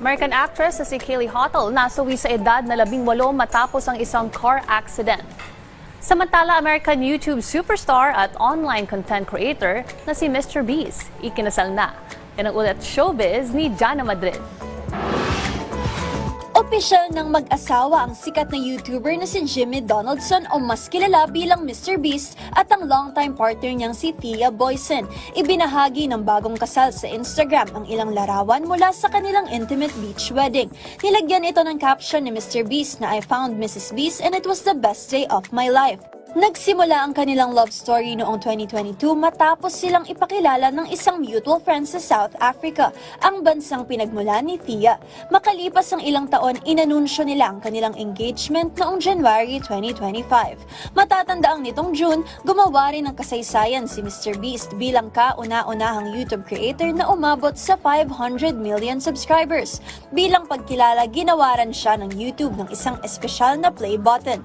American actress na si Kaylee Hottle nasawi sa edad na 18 matapos ang isang car accident. Samantala, American YouTube superstar at online content creator na si Mr. Beast ikinasal na. Yan ang ulat showbiz ni Jana Madrid. Opisyal ng mag-asawa ang sikat na YouTuber na si Jimmy Donaldson o mas kilala bilang Mr. Beast at ang longtime partner niyang si Thea Boysen. Ibinahagi ng bagong kasal sa Instagram ang ilang larawan mula sa kanilang intimate beach wedding. Nilagyan ito ng caption ni Mr. Beast na I found Mrs. Beast and it was the best day of my life. Nagsimula ang kanilang love story noong 2022 matapos silang ipakilala ng isang mutual friend sa South Africa, ang bansang pinagmulan ni Thea. Makalipas ang ilang taon, inanunsyo nila ang kanilang engagement noong January 2025. Matatandaang nitong June, gumawa rin ng kasaysayan si Mr. Beast bilang kauna-unahang YouTube creator na umabot sa 500 million subscribers. Bilang pagkilala, ginawaran siya ng YouTube ng isang espesyal na play button.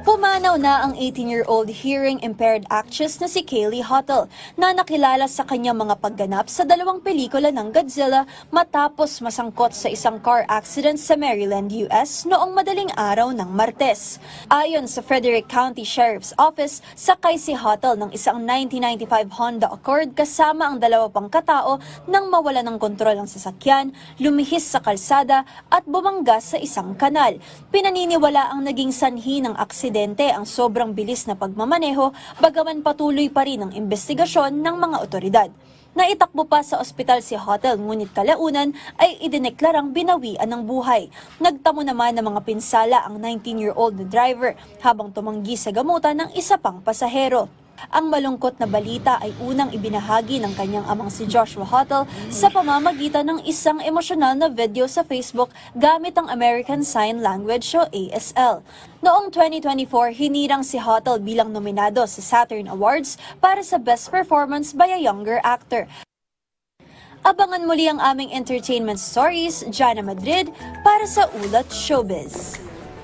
Pumanaw na ang 18-year-old hearing-impaired actress na si Kaylee Hottle na nakilala sa kanyang mga pagganap sa dalawang pelikula ng Godzilla matapos masangkot sa isang car accident sa Maryland, US noong madaling araw ng Martes. Ayon sa Frederick County Sheriff's Office, sakay si Hottle ng isang 1995 Honda Accord kasama ang dalawa pang katao nang mawala ng kontrol ang sasakyan, lumihis sa kalsada at bumangga sa isang kanal. Pinaniniwala ang naging sanhi ng aksidente ang sobrang bilis na pagmamaneho, bagaman patuloy pa rin ang investigasyon ng mga otoridad. Naitakbo pa sa ospital si Hottle ngunit kalaunan ay idineklarang binawian ng buhay. Nagtamo naman ng mga pinsala ang 19-year-old na driver habang tumanggi sa gamutan ng isa pang pasahero. Ang malungkot na balita ay unang ibinahagi ng kanyang amang si Joshua Hottle sa pamamagitan ng isang emosyonal na video sa Facebook gamit ang American Sign Language o ASL. Noong 2024, hinirang si Hottle bilang nominado sa Saturn Awards para sa Best Performance by a Younger Actor. Abangan muli ang aming entertainment stories, Jana Madrid, para sa Ulat Showbiz.